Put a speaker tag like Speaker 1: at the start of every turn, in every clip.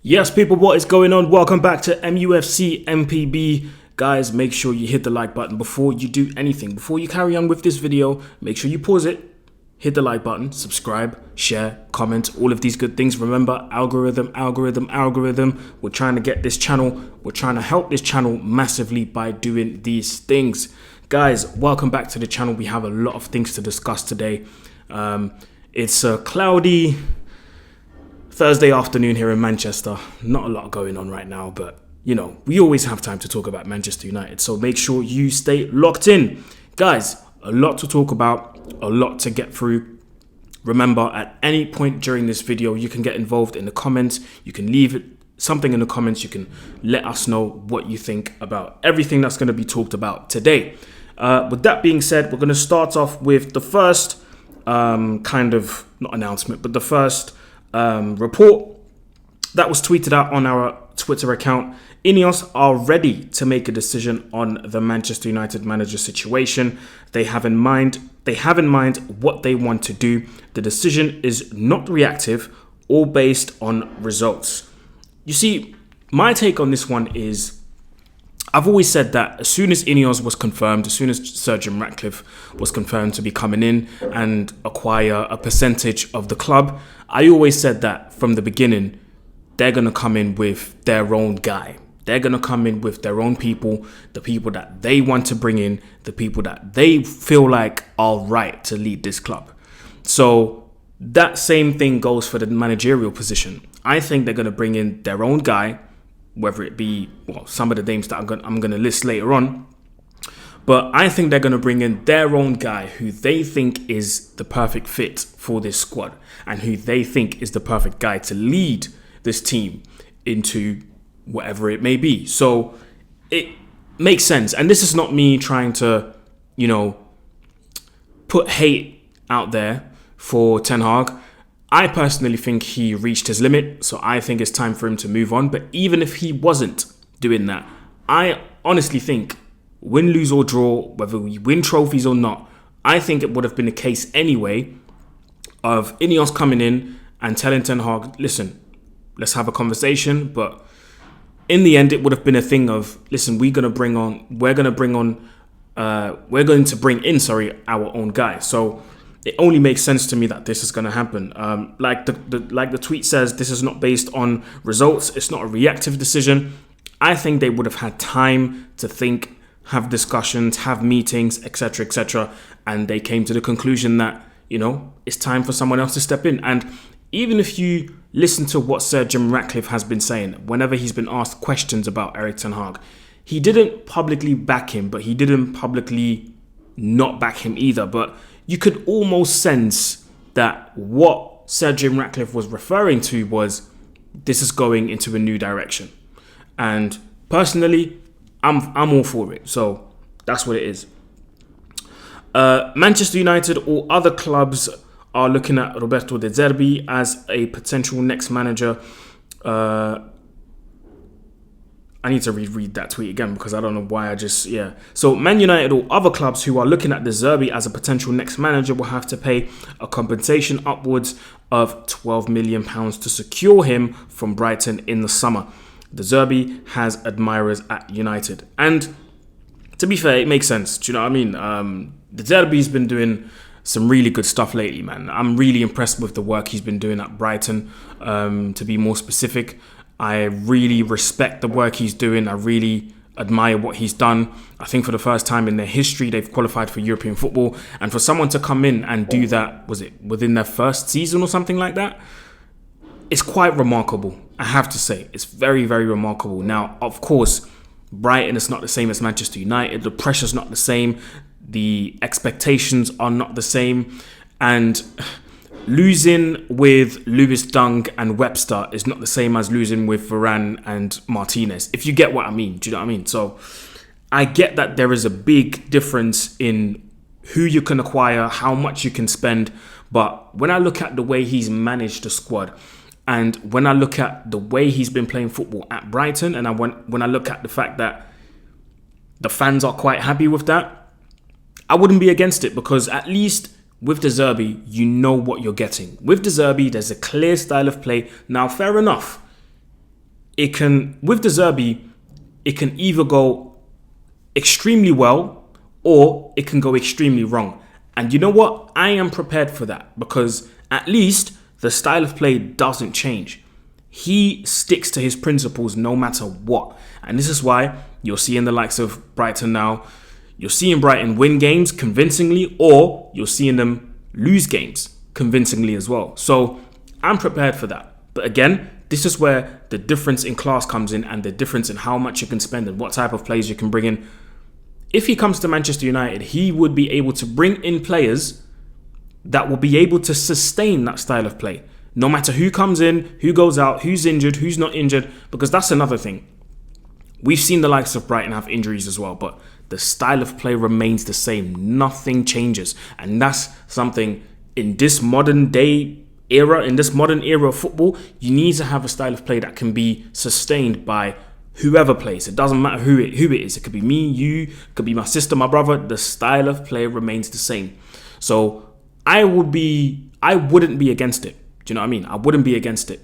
Speaker 1: Yes, people, what is going on? Welcome back to MUFC MPB. Guys, make sure you hit the like button before you do anything. Before you carry on with this video, make sure you pause it, hit the like button, subscribe, share, comment, all of these good things. Remember, algorithm. We're trying to get this channel, we're trying to help this channel massively by doing these things. Guys, welcome back to the channel. We have a lot of things to discuss today. It's a cloudy Thursday afternoon here in Manchester. Not a lot going on right now, but you know, we always have time to talk about Manchester United. So make sure you stay locked in. Guys, a lot to talk about, a lot to get through. Remember, at any point during this video, you can get involved in the comments. You can leave it something in the comments. You can let us know what you think about everything that's going to be talked about today. With that being said, we're going to start off with the first kind of, not announcement, but the first report that was tweeted out on our Twitter account. INEOS are ready to make a decision on the Manchester United manager situation. They have in mind what they want to do. The decision is not reactive or based on results. You see, my take on this one is, I've always said that as soon as INEOS was confirmed, as soon as Sir Jim Ratcliffe was confirmed to be coming in and acquire a percentage of the club, I always said that from the beginning, they're going to come in with their own guy. They're going to come in with their own people, the people that they want to bring in, the people that they feel like are right to lead this club. So that same thing goes for the managerial position. I think they're going to bring in their own guy, whether it be some of the names that I'm going to list later on. But I think they're going to bring in their own guy who they think is the perfect fit for this squad and who they think is the perfect guy to lead this team into whatever it may be. So it makes sense. And this is not me trying to, put hate out there for Ten Hag. I personally think he reached his limit, so I think it's time for him to move on. But even if he wasn't doing that, I honestly think, win, lose or draw, whether we win trophies or not, I think it would have been the case anyway of INEOS coming in and telling Ten Hag, listen, let's have a conversation. But in the end, it would have been a thing of, listen, we're going to bring in our own guy. So it only makes sense to me that this is going to happen. Like the tweet says, this is not based on results. It's not a reactive decision. I think they would have had time to think, have discussions, have meetings, etc., and they came to the conclusion that, it's time for someone else to step in. And even if you listen to what Sir Jim Ratcliffe has been saying, whenever he's been asked questions about Erik ten Hag, he didn't publicly back him, but he didn't publicly not back him either. But you could almost sense that what Sir Jim Ratcliffe was referring to was, this is going into a new direction. And personally, I'm all for it. So that's what it is. Manchester United or other clubs are looking at Roberto De Zerbi as a potential next manager. I need to reread that tweet again because I don't know why So Man United or other clubs who are looking at De Zerbi as a potential next manager will have to pay a compensation upwards of £12 million to secure him from Brighton in the summer. De Zerbi has admirers at United. And to be fair, it makes sense. Do you know what I mean? De Zerbi's been doing some really good stuff lately, man. I'm really impressed with the work he's been doing at Brighton. To be more specific, I really respect the work he's doing. I really admire what he's done. I think for the first time in their history, they've qualified for European football. And for someone to come in and do that, was it within their first season or something like that? It's quite remarkable, I have to say. It's very, very remarkable. Now, of course, Brighton is not the same as Manchester United. The pressure's not the same. The expectations are not the same. And losing with Lewis Dunk and Webster is not the same as losing with Varane and Martinez, if you get what I mean. Do you know what I mean? So I get that there is a big difference in who you can acquire, how much you can spend. But when I look at the way he's managed the squad, and when I look at the way he's been playing football at Brighton, and when I look at the fact that the fans are quite happy with that, I wouldn't be against it, because at least with De Zerbi, you know what you're getting. With De Zerbi, there's a clear style of play. Now, fair enough, it can, with De Zerbi, it can either go extremely well or it can go extremely wrong. And you know what? I am prepared for that because at least the style of play doesn't change. He sticks to his principles no matter what. And this is why you're seeing the likes of Brighton now. You're seeing Brighton win games convincingly, or you're seeing them lose games convincingly as well. So I'm prepared for that. But again, this is where the difference in class comes in and the difference in how much you can spend and what type of players you can bring in. If he comes to Manchester United, he would be able to bring in players that will be able to sustain that style of play. No matter who comes in, who goes out, who's injured, who's not injured, because that's another thing. We've seen the likes of Brighton have injuries as well, but the style of play remains the same. Nothing changes. And that's something in this modern day era, in this modern era of football, you need to have a style of play that can be sustained by whoever plays. It doesn't matter who it is. It could be me, you, it could be my sister, my brother. The style of play remains the same. So I wouldn't be against it. Do you know what I mean? I wouldn't be against it.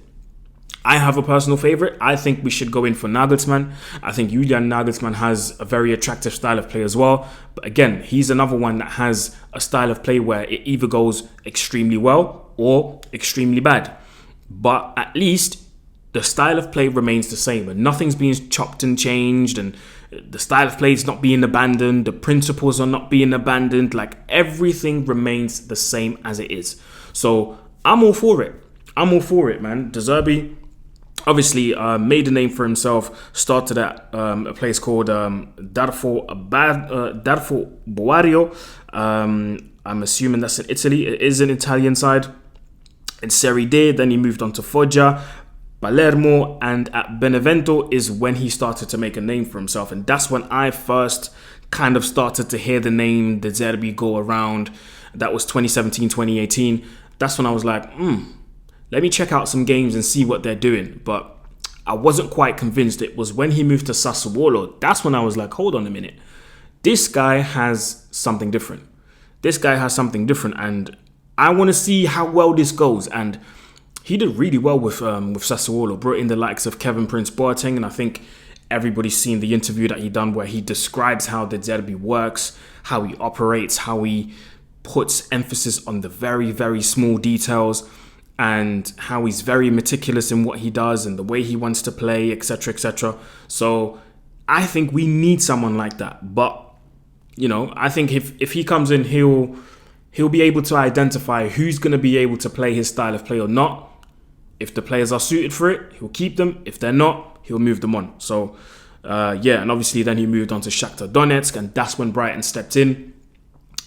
Speaker 1: I have a personal favorite. I think we should go in for Nagelsmann. I think Julian Nagelsmann has a very attractive style of play as well. But again, he's another one that has a style of play where it either goes extremely well or extremely bad. But at least the style of play remains the same and nothing's being chopped and changed, and the style of play is not being abandoned. The principles are not being abandoned. Like, everything remains the same as it is. So I'm all for it. Man. De Zerbi obviously made a name for himself, started at a place called Darfo Boario. I'm assuming that's in Italy. It is an Italian side. In Serie D, then he moved on to Foggia, Palermo, and at Benevento is when he started to make a name for himself. And that's when I first kind of started to hear the name De Zerbi go around. That was 2017, 2018. That's when I was like, let me check out some games and see what they're doing. But I wasn't quite convinced. It was when he moved to Sassuolo. That's when I was like, hold on a minute. This guy has something different. And I want to see how well this goes. And he did really well with Sassuolo. Brought in the likes of Kevin Prince Boateng. And I think everybody's seen the interview that he done where he describes how De Zerbi works, how he operates, how he puts emphasis on the very, very small details, and how he's very meticulous in what he does and the way he wants to play, etc., etc. So I think we need someone like that. But, you know, I think if he comes in, he'll be able to identify who's going to be able to play his style of play or not. If the players are suited for it, he'll keep them. If they're not, he'll move them on. So, and obviously then he moved on to Shakhtar Donetsk, and that's when Brighton stepped in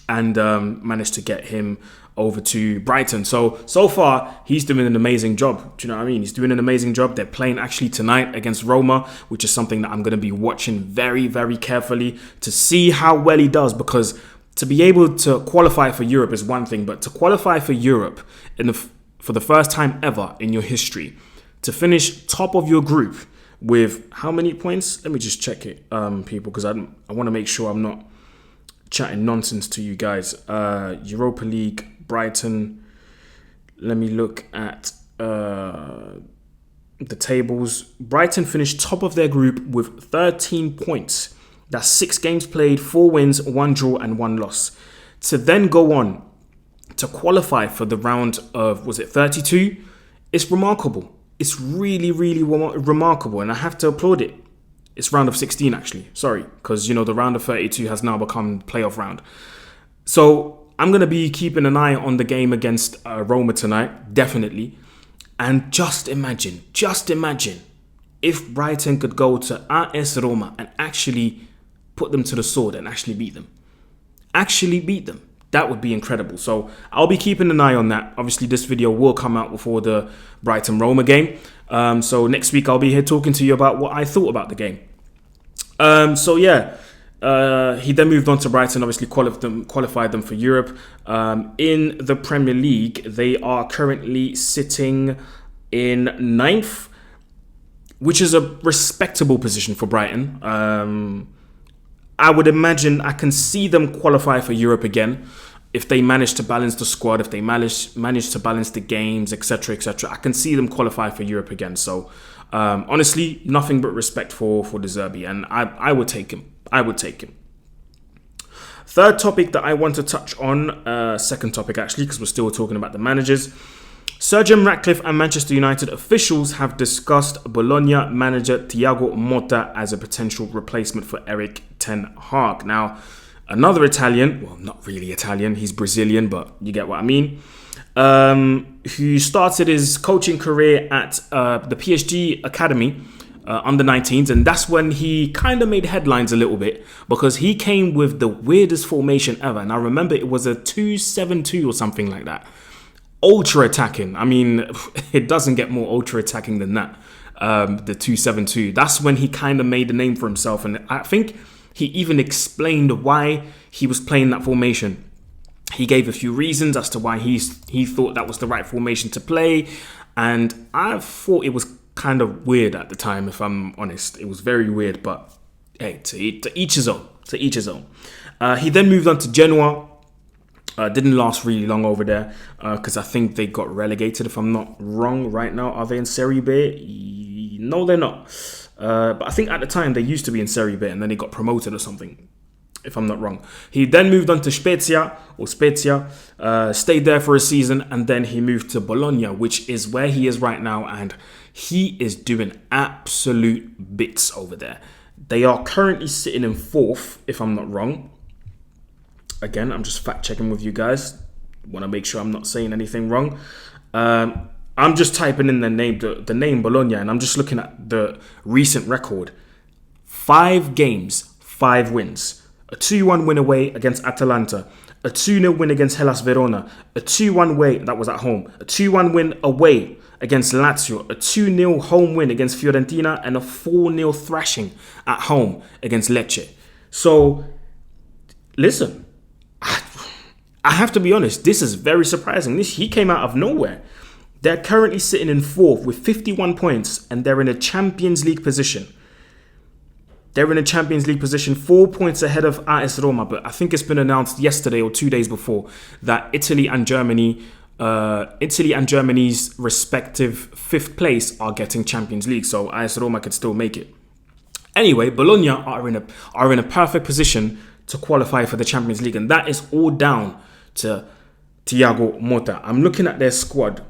Speaker 1: and managed to get him over to Brighton. So far, he's doing an amazing job. Do you know what I mean? He's doing an amazing job. They're playing actually tonight against Roma, which is something that I'm going to be watching very, very carefully to see how well he does, because to be able to qualify for Europe is one thing, but to qualify for Europe for the first time ever in your history, to finish top of your group with how many points? Let me just check it, people, because I want to make sure I'm not chatting nonsense to you guys. Europa League, Brighton. Let me look at the tables. Brighton finished top of their group with 13 points. That's 6 games played, 4 wins, 1 draw, and 1 loss. To then go on to qualify for the round of, was it 32? It's remarkable. It's really, really remarkable, and I have to applaud it. It's round of 16, actually. Sorry, because, you know, the round of 32 has now become playoff round. So I'm going to be keeping an eye on the game against Roma tonight, definitely. And just imagine if Brighton could go to AS Roma and actually put them to the sword and actually beat them. That would be incredible. So I'll be keeping an eye on that. Obviously, this video will come out before the Brighton-Roma game. So next week, I'll be here talking to you about what I thought about the game. He then moved on to Brighton, obviously qualified them for Europe. In the Premier League, they are currently sitting in 9th, which is a respectable position for Brighton. I would imagine I can see them qualify for Europe again if they manage to balance the squad, if they manage to balance the games, etc., etc. I can see them qualify for Europe again. So Honestly, nothing but respect for De Zerbi, and I would take him. I would take him. Third topic that I want to touch on, second topic actually, because we're still talking about the managers. Sir Jim Ratcliffe and Manchester United officials have discussed Bologna manager Thiago Motta as a potential replacement for Erik ten Hag. Now, another Italian, well, not really Italian, he's Brazilian, but you get what I mean, who started his coaching career at the PSG Academy under 19s, and that's when he kind of made headlines a little bit because he came with the weirdest formation ever. And I remember it was a 2-7-2 or something like that. Ultra attacking. I mean, it doesn't get more ultra attacking than that. The 2-7-2. That's when he kind of made a name for himself, and I think he even explained why he was playing that formation. He gave a few reasons as to why he thought that was the right formation to play, and I thought it was kind of weird at the time, if I'm honest. It was very weird, but hey, to each his own. To each his own. He then moved on to Genoa. Didn't last really long over there because I think they got relegated, if I'm not wrong. Right now, are they in Serie B? No, they're not. But I think at the time they used to be in Serie B and then they got promoted or something, if I'm not wrong. He then moved on to Spezia, stayed there for a season, and then he moved to Bologna, which is where he is right now, and he is doing absolute bits over there. They are currently sitting in 4th, if I'm not wrong. Again, I'm just fact checking with you guys. Want to make sure I'm not saying anything wrong. I'm just typing in the name Bologna, and I'm just looking at the recent record. 5 games, 5 wins. A 2-1 win away against Atalanta. A 2-0 win against Hellas Verona. A 2-1 way, that was at home. A 2-1 win away against Lazio. A 2-0 home win against Fiorentina. And a 4-0 thrashing at home against Lecce. So, listen. I have to be honest, this is very surprising. He came out of nowhere. They're currently sitting in 4th with 51 points, and they're in a Champions League position. 4 points ahead of AS Roma, but I think it's been announced yesterday or 2 days before that Italy and Germany's respective 5th place are getting Champions League, so AS Roma could still make it. Anyway, Bologna are in a perfect position to qualify for the Champions League, and that is all down to Thiago Motta. I'm looking at their squad,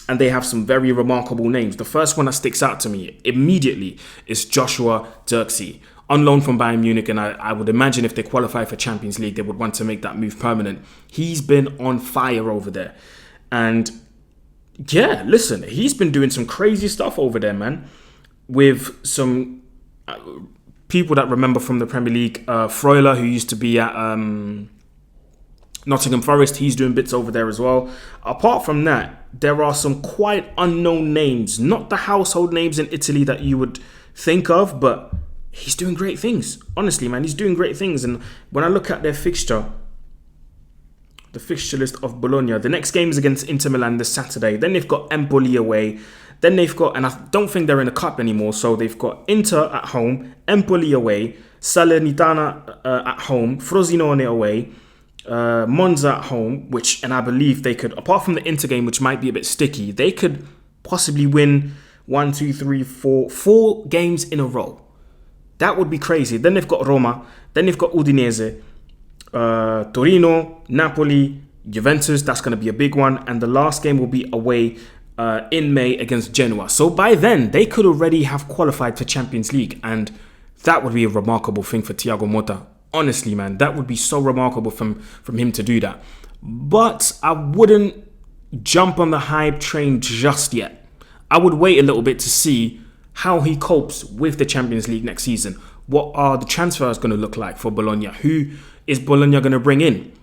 Speaker 1: and they have some very remarkable names. The first one that sticks out to me immediately is Joshua Zirkzee, on loan from Bayern Munich, and I would imagine if they qualify for Champions League, they would want to make that move permanent. He's been on fire over there, and yeah, listen, he's been doing some crazy stuff over there, man, with some people that remember from the Premier League. Freuler, who used to be at Nottingham Forest, he's doing bits over there as well. Apart from that, there are some quite unknown names, not the household names in Italy that you would think of, but he's doing great things. Honestly, man, he's doing great things. And when I look at their fixture, the fixture list of Bologna, the next game is against Inter Milan this Saturday. Then they've got Empoli away. Then they've got, and I don't think they're in the cup anymore, so they've got Inter at home, Empoli away, Salernitana at home, Frosinone away, Monza at home, and I believe they could, apart from the Inter game, which might be a bit sticky, they could possibly win 4 games in a row. That would be crazy. Then they've got Roma, then they've got Udinese, Torino, Napoli, Juventus. That's going to be a big one, and the last game will be away in May against Genoa. So by then, they could already have qualified for Champions League, and that would be a remarkable thing for Thiago Motta. Honestly, man, that would be so remarkable from him to do that. But I wouldn't jump on the hype train just yet. I would wait a little bit to see how he copes with the Champions League next season. What are the transfers going to look like for Bologna? Who is Bologna going to bring in?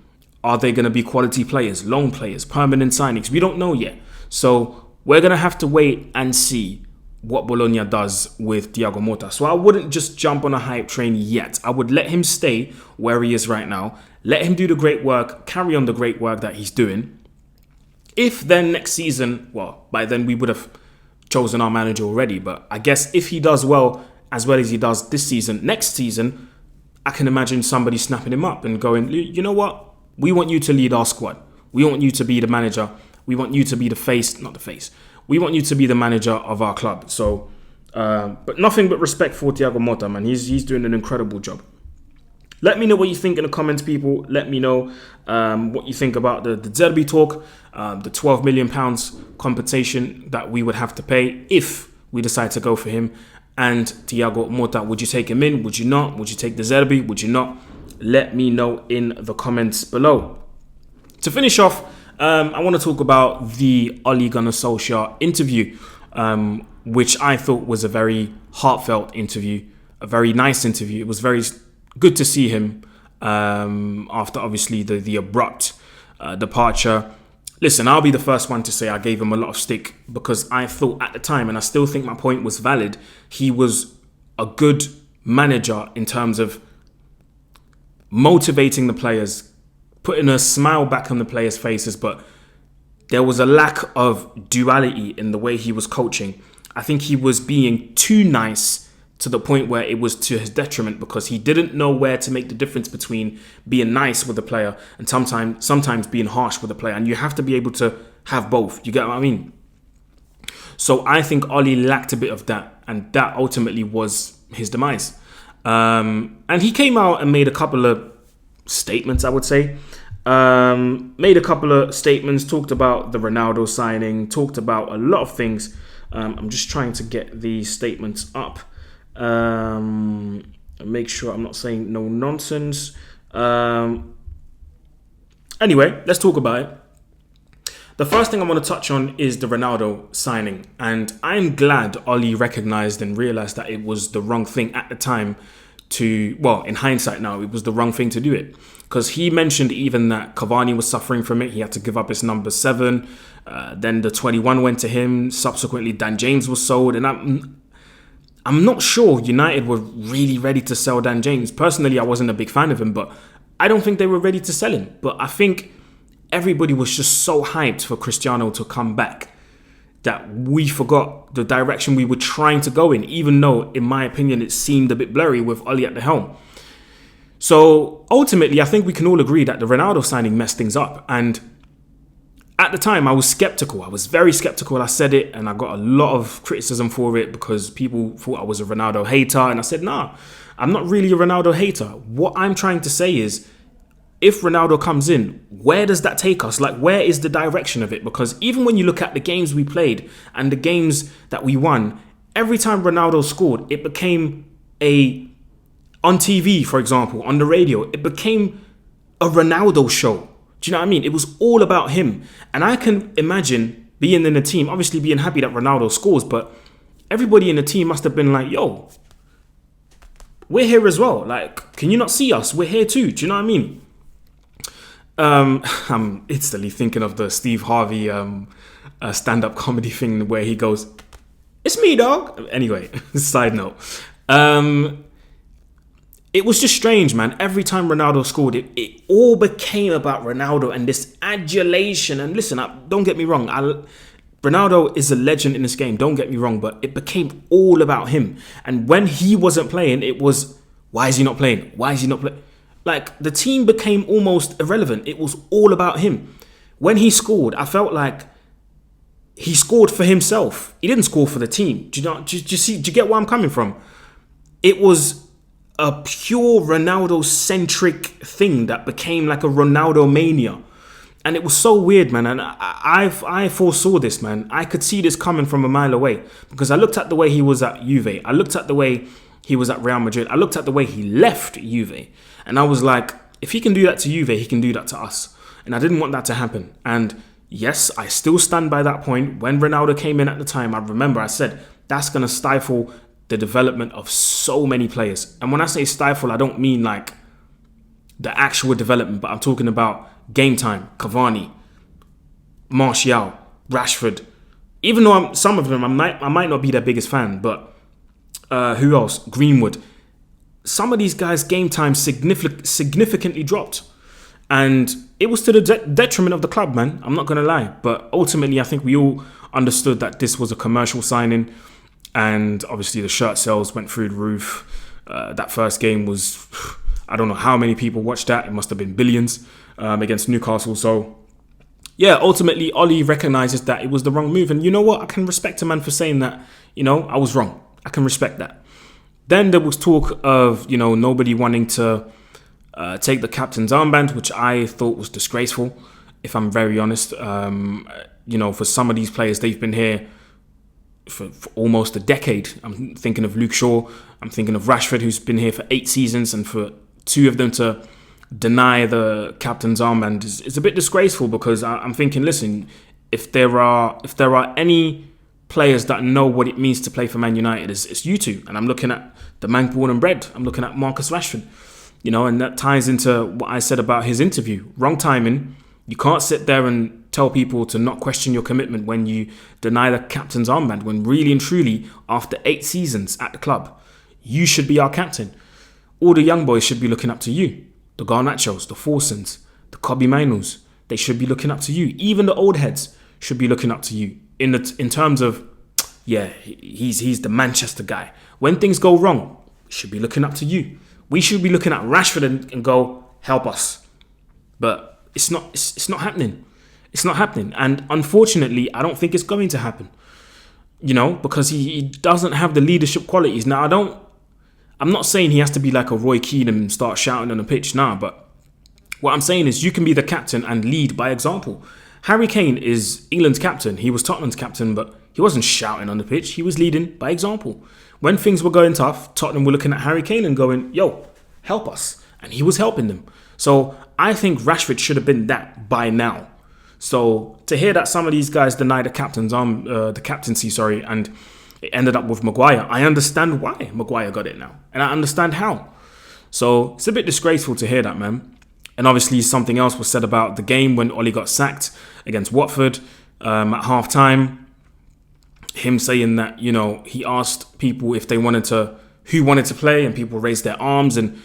Speaker 1: Are they going to be quality players, loan players, permanent signings? We don't know yet. So we're going to have to wait and see what Bologna does with Thiago Motta. So I wouldn't just jump on a hype train yet. I would let him stay where he is right now. Let him do the great work, carry on the great work that he's doing. If then next season, well, by then we would have chosen our manager already. But I guess if he does well as he does this season, next season, I can imagine somebody snapping him up and going, you know what? We want you to lead our squad. We want you to be the manager. We want you to be the face, not the face. we want you to be the manager of our club. So, but nothing but respect for Thiago Motta, man. He's doing an incredible job. Let me know what you think in the comments, people. Let me know what you think about the De Zerbi talk, the £12 million compensation that we would have to pay if we decide to go for him. And Thiago Motta, would you take him in? Would you not? Would you take De Zerbi? Would you not? Let me know in the comments below. To finish off, I want to talk about the Ole Gunnar Solskjaer interview, which I thought was a very heartfelt interview, a very nice interview. It was very good to see him after obviously the abrupt departure. Listen, I'll be the first one to say I gave him a lot of stick because I thought at the time, and I still think my point was valid, he was a good manager in terms of motivating the players, putting a smile back on the players' faces, but there was a lack of duality in the way he was coaching. I think he was being too nice to the point where it was to his detriment because he didn't know where to make the difference between being nice with the player and sometimes being harsh with the player. And you have to be able to have both. You get what I mean? So I think Ole lacked a bit of that, and that ultimately was his demise. And he came out and made a couple of statements, I would say. Made a couple of statements, talked about the Ronaldo signing, talked about a lot of things. I'm just trying to get these statements up. Make sure I'm not saying no nonsense. Anyway, let's talk about it. The first thing I want to touch on is the Ronaldo signing. And I'm glad Ole recognized and realized that it was the wrong thing at the time in hindsight now, it was the wrong thing to do it. Because he mentioned even that Cavani was suffering from it. He had to give up his number 7. Then the 21 went to him. Subsequently, Dan James was sold. And I'm not sure United were really ready to sell Dan James. Personally, I wasn't a big fan of him, but I don't think they were ready to sell him. But I think everybody was just so hyped for Cristiano to come back that we forgot the direction we were trying to go in, even though, in my opinion, it seemed a bit blurry with Ole at the helm. So ultimately, I think we can all agree that the Ronaldo signing messed things up. And at the time, I was skeptical. I was very skeptical. I said it and I got a lot of criticism for it because people thought I was a Ronaldo hater. And I said, nah, I'm not really a Ronaldo hater. What I'm trying to say is, if Ronaldo comes in, where does that take us? Like, where is the direction of it? Because even when you look at the games we played and the games that we won, every time Ronaldo scored, it became on TV, for example, on the radio, it became a Ronaldo show. Do you know what I mean? It was all about him. And I can imagine being in a team, obviously being happy that Ronaldo scores, but everybody in the team must have been like, yo, we're here as well. Like, can you not see us? We're here too. Do you know what I mean? I'm instantly thinking of the Steve Harvey stand-up comedy thing where he goes, "It's me, dog." Anyway, side note. It was just strange, man. Every time Ronaldo scored, it all became about Ronaldo and this adulation. And listen, don't get me wrong. Ronaldo is a legend in this game. Don't get me wrong, but it became all about him. And when he wasn't playing, it was, why is he not playing? Why is he not playing? Like, the team became almost irrelevant. It was all about him. When he scored, I felt like he scored for himself. He didn't score for the team. Do you get where I'm coming from? It was a pure Ronaldo-centric thing that became like a Ronaldo mania. And it was so weird, man. And I foresaw this, man. I could see this coming from a mile away. Because I looked at the way he was at Juve. I looked at the way he was at Real Madrid. I looked at the way he left Juve. And I was like, if he can do that to Juve, he can do that to us. And I didn't want that to happen. And yes, I still stand by that point. When Ronaldo came in at the time, I remember I said, that's going to stifle the development of so many players. And when I say stifle, I don't mean like the actual development, but I'm talking about game time. Cavani, Martial, Rashford. Even though some of them, I might not be their biggest fan, but who else? Greenwood. Some of these guys' game time significantly dropped. And it was to the detriment of the club, man. I'm not going to lie. But ultimately, I think we all understood that this was a commercial signing. And obviously, the shirt sales went through the roof. That first game was, I don't know how many people watched that. It must have been billions against Newcastle. So yeah, ultimately, Ollie recognises that it was the wrong move. And you know what? I can respect a man for saying that, I was wrong. I can respect that. Then there was talk of, nobody wanting to take the captain's armband, which I thought was disgraceful, if I'm very honest. For some of these players, they've been here for almost a decade. I'm thinking of Luke Shaw. I'm thinking of Rashford, who's been here for 8 seasons. And for 2 of them to deny the captain's armband is a bit disgraceful, because I'm thinking, listen, if there are any players that know what it means to play for Man United, it's you two. And I'm looking at the man born and bred. I'm looking at Marcus Rashford. And that ties into what I said about his interview. Wrong timing. You can't sit there and tell people to not question your commitment when you deny the captain's armband, when really and truly, after 8 seasons at the club, you should be our captain. All the young boys should be looking up to you. The Garnachos, the Forsons, the Kobe Mainos, they should be looking up to you. Even the old heads should be looking up to you in terms of, yeah, he's the Manchester guy. When things go wrong, should be looking up to you. We should be looking at Rashford and go, help us. But it's not happening. It's not happening. And unfortunately, I don't think it's going to happen. Because he doesn't have the leadership qualities. Now, I'm not saying he has to be like a Roy Keane and start shouting on the pitch now, but what I'm saying is you can be the captain and lead by example. Harry Kane is England's captain. He was Tottenham's captain, but he wasn't shouting on the pitch. He was leading by example. When things were going tough, Tottenham were looking at Harry Kane and going, yo, help us. And he was helping them. So I think Rashford should have been that by now. So to hear that some of these guys denied the captaincy, and it ended up with Maguire, I understand why Maguire got it now. And I understand how. So it's a bit disgraceful to hear that, man. And obviously something else was said about the game when Ole got sacked against Watford at half-time. Him saying that, he asked people if who wanted to play, and people raised their arms. And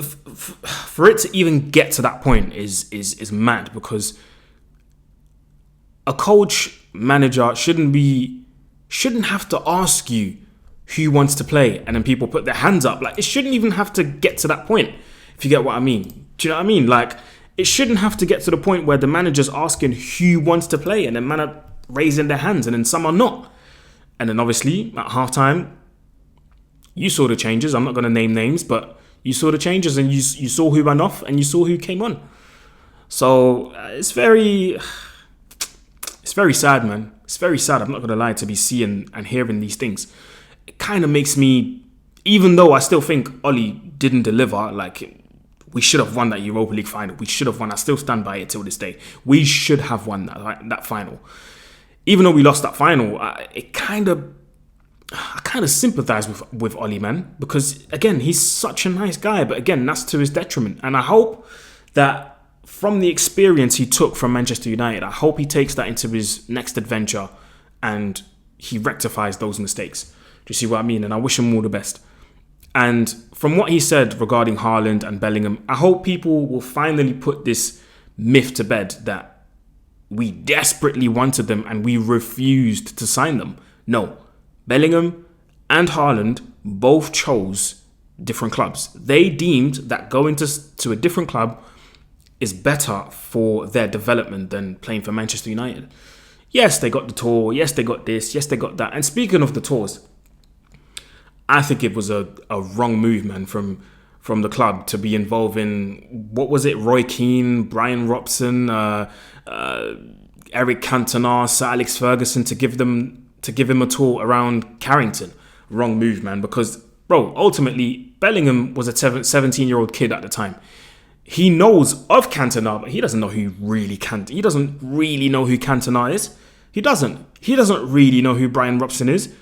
Speaker 1: for it to even get to that point is mad, because a coach, manager shouldn't have to ask you who wants to play, and then people put their hands up. Like, it shouldn't even have to get to that point, if you get what I mean. Do you know what I mean? Like, it shouldn't have to get to the point where the manager's asking who wants to play, and then man are raising their hands, and then some are not. And then obviously at halftime, you saw the changes. I'm not going to name names, but you saw the changes, and you saw who ran off, and you saw who came on. So it's very sad, man. It's very sad, I'm not going to lie, to be seeing and hearing these things. It kind of makes me, even though I still think Ollie didn't deliver, like, we should have won that Europa League final. We should have won. I still stand by it till this day. We should have won that final. Even though we lost that final, I kind of sympathise with Ollie, man. Because, again, he's such a nice guy. But, again, that's to his detriment. And I hope that from the experience he took from Manchester United, I hope he takes that into his next adventure and he rectifies those mistakes. Do you see what I mean? And I wish him all the best. And from what he said regarding Haaland and Bellingham, I hope people will finally put this myth to bed that we desperately wanted them and we refused to sign them. No, Bellingham and Haaland both chose different clubs. They deemed that going to a different club is better for their development than playing for Manchester United. Yes, they got the tour. Yes, they got this. Yes, they got that. And speaking of the tours, I think it was a wrong move, man, from the club to be involved in, what was it, Roy Keane, Brian Robson, Eric Cantona, Sir Alex Ferguson, to give him a tour around Carrington. Wrong move, man, because, bro, ultimately, Bellingham was a 17-year-old kid at the time. He knows of Cantona, but he doesn't know who really he doesn't really know who Cantona is. He doesn't really know who Brian Robson is.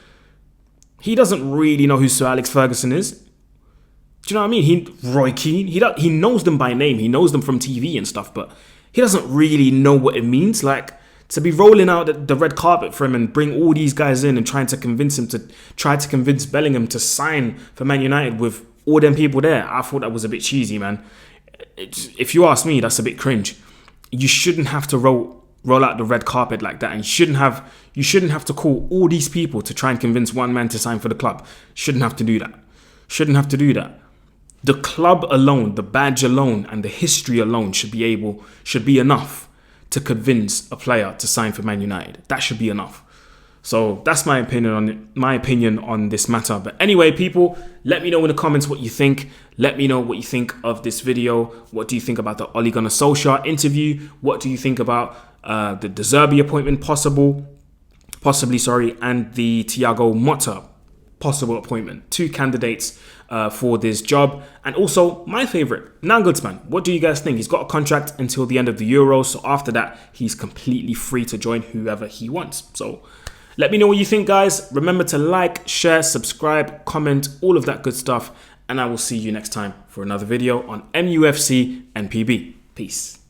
Speaker 1: He doesn't really know who Sir Alex Ferguson is. Do you know what I mean? Roy Keane, he knows them by name. He knows them from TV and stuff, but he doesn't really know what it means. Like, to be rolling out the red carpet for him and bring all these guys in and try to convince Bellingham to sign for Man United with all them people there, I thought that was a bit cheesy, man. If you ask me, that's a bit cringe. You shouldn't have to roll out the red carpet like that, and you shouldn't have to call all these people to try and convince one man to sign for the club. Shouldn't have to do that. The club alone, the badge alone, and the history alone should be enough to convince a player to sign for Man United. That should be enough. So that's my opinion on it, my opinion on this matter. But anyway, people, let me know in the comments what you think. Let me know what you think of this video. What do you think about the Ole Gunnar Solskjaer interview? What do you think about the De Zerbi appointment possibly, and the Thiago Motta possible appointment? Two candidates for this job. And also my favorite, Nagelsmann. What do you guys think? He's got a contract until the end of the Euros. So after that, he's completely free to join whoever he wants. So let me know what you think, guys. Remember to like, share, subscribe, comment, all of that good stuff. And I will see you next time for another video on MUFC NPB. Peace.